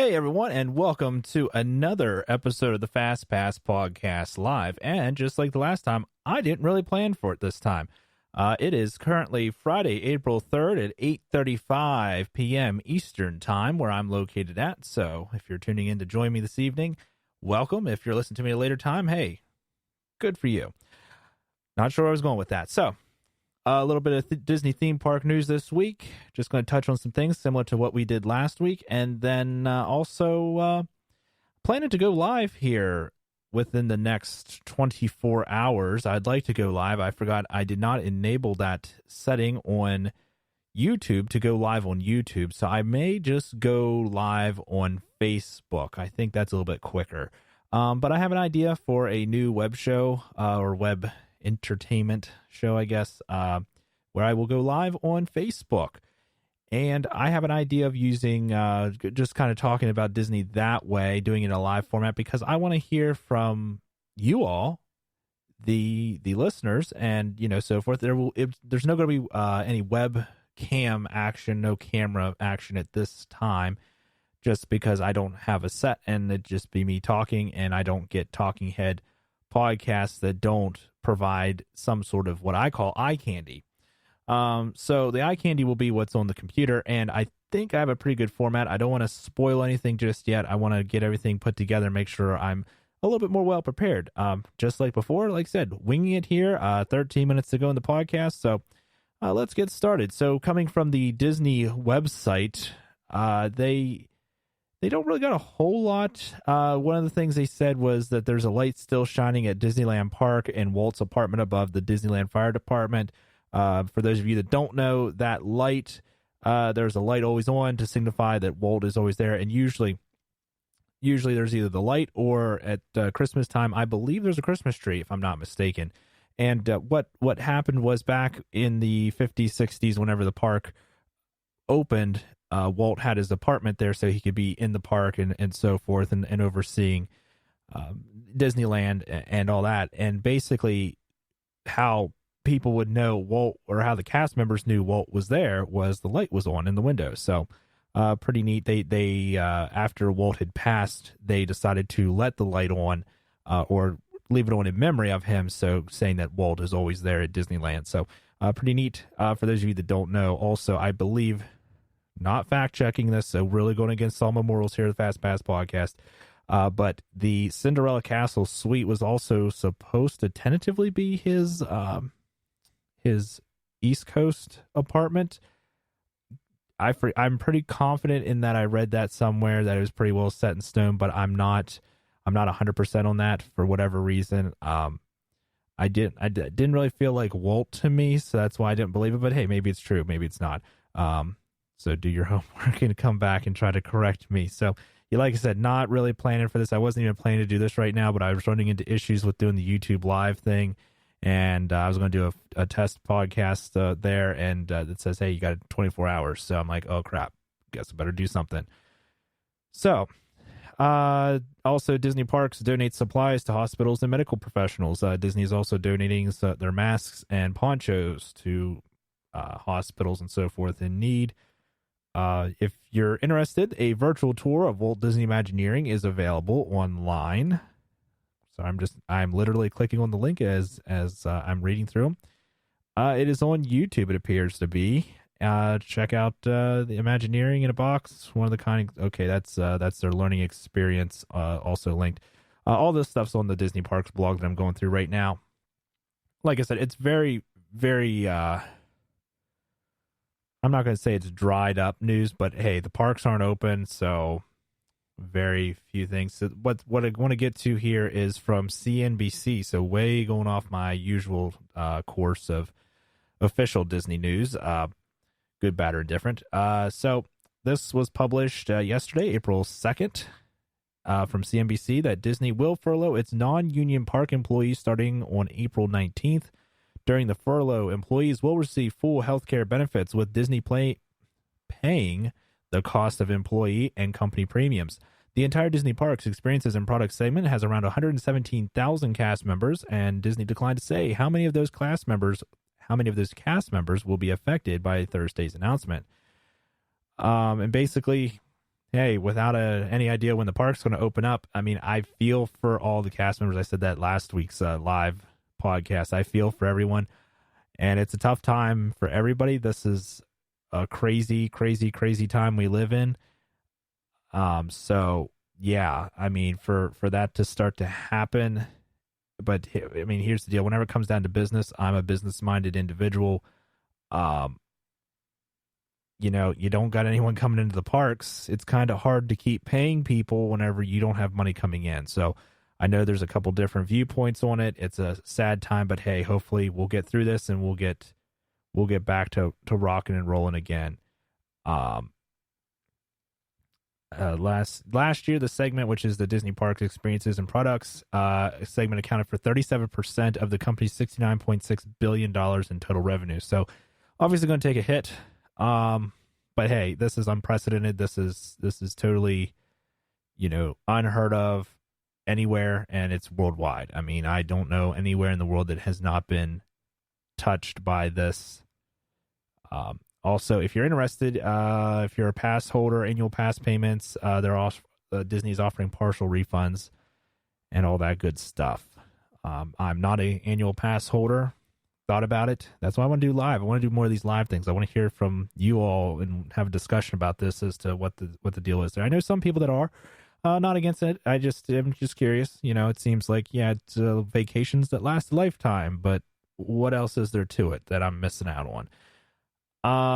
Hey everyone, and welcome to another episode of the Fast Pass Podcast Live. And just like the last time, I didn't really plan for it this time. It is currently Friday, April 3rd at 8:35 p.m. Eastern Time, where I'm located at. So if you're tuning in to join me this evening, welcome. If you're listening to me at a later time, hey, good for you. Not sure where I was going with that. So a little bit of Disney theme park news this week. Just going to touch on some things similar to what we did last week. And then also planning to go live here within the next 24 hours. I'd like to go live. I forgot I did not enable that setting on YouTube to go live on YouTube. So I may just go live on Facebook. I think that's a little bit quicker. But I have an idea for a new web show or web entertainment show, I guess, where I will go live on Facebook. And I have an idea of using just kind of talking about Disney that way, doing it in a live format, because I want to hear from you all, the listeners, and so forth. There's no going to be any webcam action, no camera action at this time, just because I don't have a set, and it'd just be me talking, and I don't get talking head podcasts that don't provide some sort of what I call eye candy. So the eye candy will be what's on the computer, and I think I have a pretty good format. I don't want to spoil anything just yet. I want to get everything put together, make sure I'm a little bit more well prepared. Just like before, like I said, winging it here, 13 minutes to go in the podcast. So let's get started. So coming from the Disney website, they don't really got a whole lot. One of the things they said was that there's a light still shining at Disneyland Park and Walt's apartment above the Disneyland Fire Department. For those of you that don't know, that light, there's a light always on to signify that Walt is always there. And usually there's either the light or at Christmas time, I believe there's a Christmas tree, if I'm not mistaken. And what happened was back in the 50s, 60s, whenever the park opened, Walt had his apartment there so he could be in the park and so forth and overseeing Disneyland and all that. And basically how people would know Walt, or how the cast members knew Walt was there, was the light was on in the window. So pretty neat. They after Walt had passed, they decided to let the light on or leave it on in memory of him, so saying that Walt is always there at Disneyland. So pretty neat for those of you that don't know. Also, I believe, not fact checking this, so really going against all my morals here at the Fast Pass Podcast, but the Cinderella Castle suite was also supposed to tentatively be his East Coast apartment. I'm pretty confident in that. I read that somewhere that it was pretty well set in stone, but I'm not 100% on that for whatever reason. I didn't really feel like Walt to me, so that's why I didn't believe it. But hey, maybe it's true, maybe it's not. So do your homework and come back and try to correct me. So, like I said, not really planning for this. I wasn't even planning to do this right now, but I was running into issues with doing the YouTube live thing. And I was going to do a test podcast there, and it says, hey, you got 24 hours. So I'm like, oh, crap. Guess I better do something. So also, Disney Parks donates supplies to hospitals and medical professionals. Disney is also donating their masks and ponchos to hospitals and so forth in need. If you're interested, a virtual tour of Walt Disney Imagineering is available online. So I'm literally clicking on the link as I'm reading through them. It is on YouTube, it appears to be. Check out the Imagineering in a box. One of the kind. Okay, that's their learning experience. Also linked. All this stuff's on the Disney Parks blog that I'm going through right now. Like I said, it's very, very. I'm not going to say it's dried up news, but hey, the parks aren't open, so very few things. So what I want to get to here is from CNBC, so way going off my usual course of official Disney news, good, bad, or different. So this was published yesterday, April 2nd, from CNBC, that Disney will furlough its non-union park employees starting on April 19th. During the furlough, employees will receive full health care benefits, with Disney paying the cost of employee and company premiums. The entire Disney Parks Experiences and Products segment has around 117,000 cast members, and Disney declined to say how many of those cast members will be affected by Thursday's announcement. And basically, hey, without any idea when the park's going to open up, I mean, I feel for all the cast members. I said that last week's live podcast. I feel for everyone, and it's a tough time for everybody. This is a crazy, crazy, crazy time we live in. So yeah, I mean, for that to start to happen, but I mean, here's the deal. Whenever it comes down to business, I'm a business-minded individual. Um, you don't got anyone coming into the parks. It's kind of hard to keep paying people whenever you don't have money coming in. So I know there's a couple different viewpoints on it. It's a sad time, but hey, hopefully we'll get through this and we'll get back to rocking and rolling again. Last year, the segment, which is the Disney Parks experiences and products segment, accounted for 37% of the company's $69.6 billion in total revenue. So obviously going to take a hit. But hey, this is unprecedented. This is totally, unheard of anywhere, and it's worldwide. I mean, I don't know anywhere in the world that has not been touched by this. Also, if you're interested, if you're a pass holder, annual pass payments, Disney's offering partial refunds and all that good stuff. I'm not an annual pass holder. Thought about it. That's why I want to do live. I want to do more of these live things. I want to hear from you all and have a discussion about this as to what the deal is there. I know some people that are not against it. I'm just curious. It seems like, it's vacations that last a lifetime, but what else is there to it that I'm missing out on?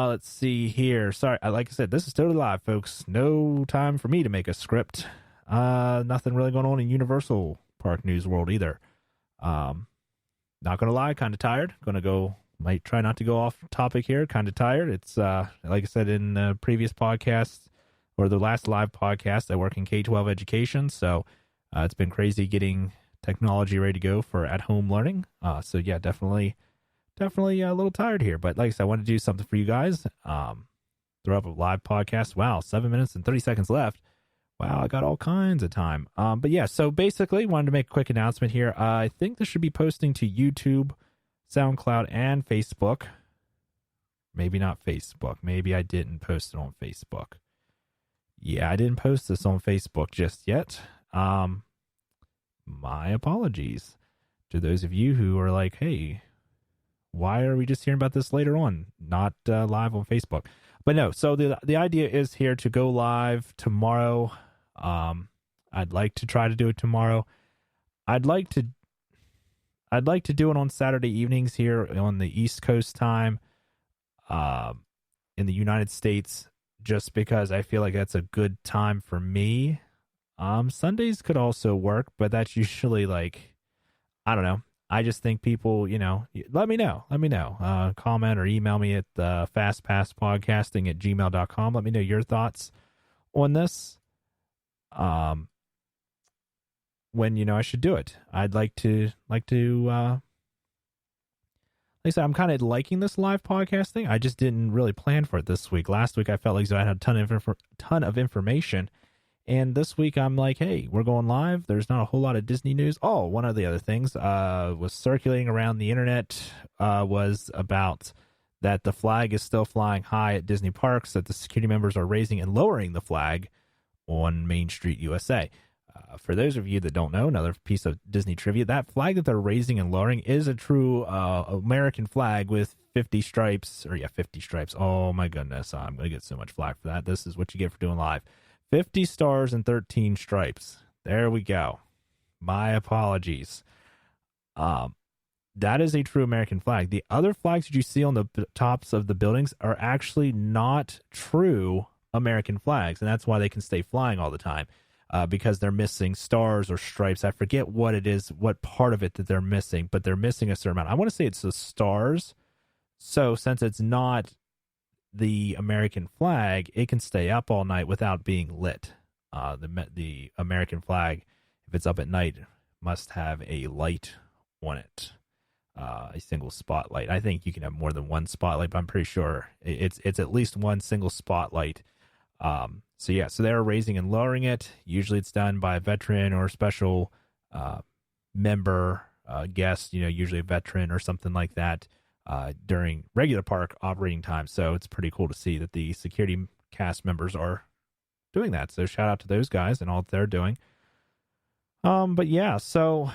Let's see here. Sorry, like I said, this is totally live, folks. No time for me to make a script. Nothing really going on in Universal Park News World either. Not gonna lie, kind of tired. Might try not to go off topic here. Kind of tired. It's like I said in the previous podcast or the last live podcast, I work in K-12 education, so it's been crazy getting technology ready to go for at-home learning. So yeah, definitely a little tired here. But like I said, I want to do something for you guys. Throw up a live podcast. Wow, 7 minutes and 30 seconds left. Wow, I got all kinds of time. But yeah, so basically wanted to make a quick announcement here. I think this should be posting to YouTube, SoundCloud, and Facebook. Maybe not Facebook. Maybe I didn't post it on Facebook. Yeah, I didn't post this on Facebook just yet. My apologies to those of you who are like, hey, why are we just hearing about this later on, not live on Facebook? But no, so the idea is here to go live tomorrow. I'd like to try to do it tomorrow. I'd like to do it on Saturday evenings here on the East Coast time, in the United States, just because I feel like that's a good time for me. Sundays could also work, but that's usually like, I don't know. I just think people, let me know. Comment or email me at fastpasspodcasting@gmail.com. Let me know your thoughts on this. When, I should do it. I'd like to, like I said, I'm kind of liking this live podcasting. I just didn't really plan for it this week. Last week, I felt like I had a ton of information. And this week, I'm like, hey, we're going live. There's not a whole lot of Disney news. Oh, one of the other things was circulating around the internet was about that the flag is still flying high at Disney parks, that the security members are raising and lowering the flag on Main Street, USA. For those of you that don't know, another piece of Disney trivia, that flag that they're raising and lowering is a true American flag with 50 stripes. 50 stripes. Oh, my goodness. I'm going to get so much flack for that. This is what you get for doing live. 50 stars and 13 stripes. There we go. My apologies. That is a true American flag. The other flags that you see on the tops of the buildings are actually not true American flags, and that's why they can stay flying all the time, because they're missing stars or stripes. I forget what it is, what part of it that they're missing, but they're missing a certain amount. I want to say it's the stars. So since it's not the American flag, it can stay up all night without being lit. The American flag, if it's up at night, must have a light on it, a single spotlight. I think you can have more than one spotlight, but I'm pretty sure it's at least one single spotlight. So yeah, so they're raising and lowering it. Usually it's done by a veteran or a special member, guest, usually a veteran or something like that, during regular park operating time. So it's pretty cool to see that the security cast members are doing that. So shout out to those guys and all that they're doing. But yeah, so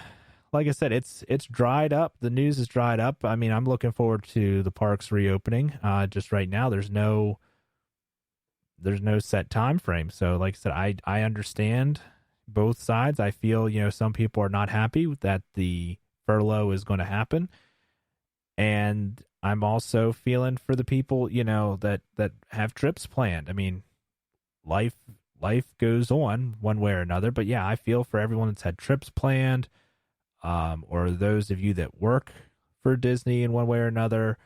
like I said, it's dried up. The news is dried up. I mean, I'm looking forward to the parks reopening. Just right now, there's no set time frame. So like I said, I understand both sides. I feel, some people are not happy that the furlough is going to happen. And I'm also feeling for the people, that have trips planned. I mean, life goes on one way or another, but yeah, I feel for everyone that's had trips planned, or those of you that work for Disney in one way or another,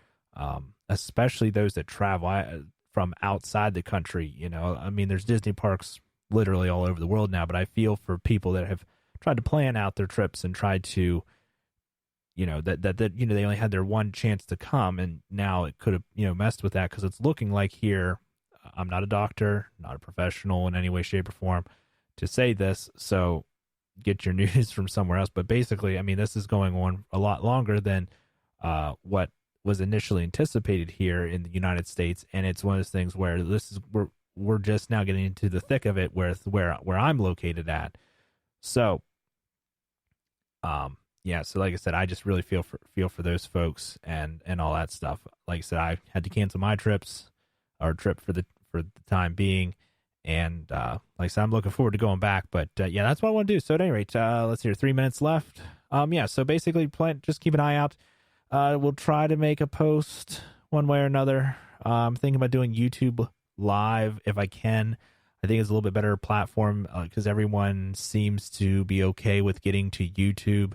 especially those that travel from outside the country. I mean, there's Disney parks literally all over the world now, but I feel for people that have tried to plan out their trips and tried to, that they only had their one chance to come, and now it could have, messed with that, because it's looking like here, I'm not a doctor, not a professional in any way, shape, or form to say this, so get your news from somewhere else. But basically, I mean, this is going on a lot longer than what was initially anticipated here in the United States, and it's one of those things where we're just now getting into the thick of it, where I'm located at. So, yeah. So, like I said, I just really feel for those folks and all that stuff. Like I said, I had to cancel my trip for the time being, and like I said, I'm looking forward to going back. But yeah, that's what I want to do. So at any rate, let's see, 3 minutes left. Yeah. So basically, just keep an eye out. We'll try to make a post one way or another. I'm thinking about doing YouTube Live if I can. I think it's a little bit better platform, because everyone seems to be okay with getting to YouTube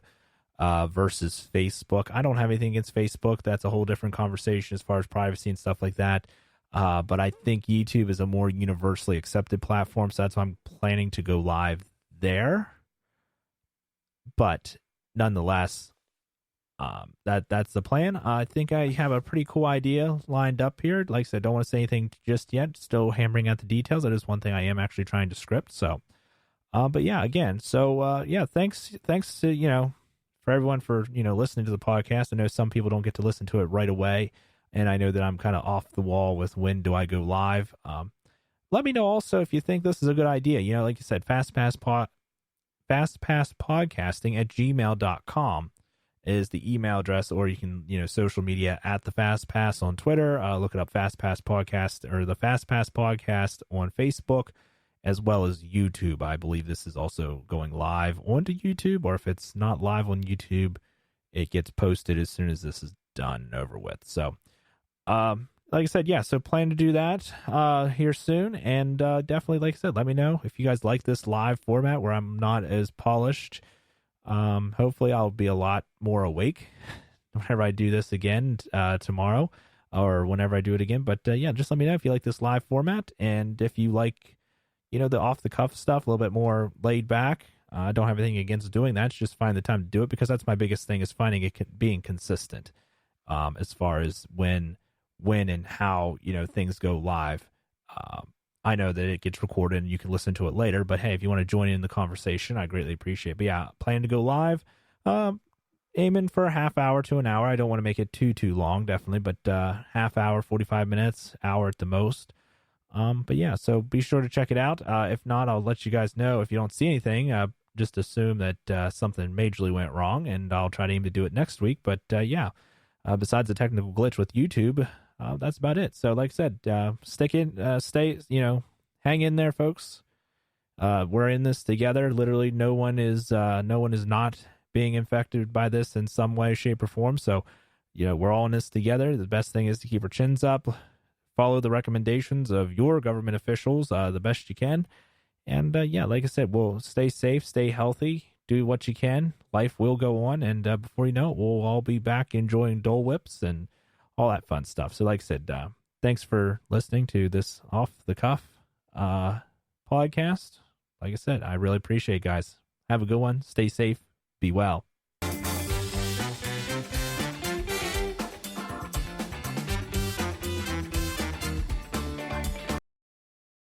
versus Facebook. I don't have anything against Facebook. That's a whole different conversation as far as privacy and stuff like that. But I think YouTube is a more universally accepted platform, so that's why I'm planning to go live there. But nonetheless, that's the plan. I think I have a pretty cool idea lined up here. Like I said, don't want to say anything just yet. Still hammering out the details. That is one thing I am actually trying to script. So, but yeah, again, so yeah, thanks to for everyone for listening to the podcast. I know some people don't get to listen to it right away, and I know that I'm kind of off the wall with when do I go live. Let me know also if you think this is a good idea. Like you said, fastpasspodcasting@gmail.com is the email address, or you can, social media at the FastPass on Twitter. Look it up, FastPass Podcast, or the FastPass Podcast on Facebook, as well as YouTube. I believe this is also going live onto YouTube, or if it's not live on YouTube, it gets posted as soon as this is done and over with. So, like I said, yeah, so plan to do that here soon, and definitely, like I said, let me know if you guys like this live format where I'm not as polished. Hopefully I'll be a lot more awake whenever I do this again tomorrow, or whenever I do it again. But yeah, just let me know if you like this live format, and if you like, the off the cuff stuff, a little bit more laid back. I don't have anything against doing that. It's just find the time to do it, because that's my biggest thing, is finding it, being consistent as far as when and how things go live. I know that it gets recorded and you can listen to it later, but hey, if you want to join in the conversation, I greatly appreciate it. But yeah, plan to go live, aiming for a half hour to an hour. I don't want to make it too long, definitely, but half hour, 45 minutes, hour at the most. But yeah, so be sure to check it out. If not, I'll let you guys know. If you don't see anything, just assume that something majorly went wrong, and I'll try to aim to do it next week. But yeah, besides the technical glitch with YouTube, that's about it. So like I said, hang in there, folks. We're in this together. Literally no one is not being infected by this in some way, shape, or form. So, we're all in this together. The best thing is to keep our chins up, follow the recommendations of your government officials, the best you can. And yeah, like I said, we'll stay safe, stay healthy, do what you can. Life will go on. And before you know it, we'll all be back enjoying Dole Whips and all that fun stuff. So like I said, thanks for listening to this off the cuff podcast. Like I said, I really appreciate it, guys. Have a good one. Stay safe. Be well.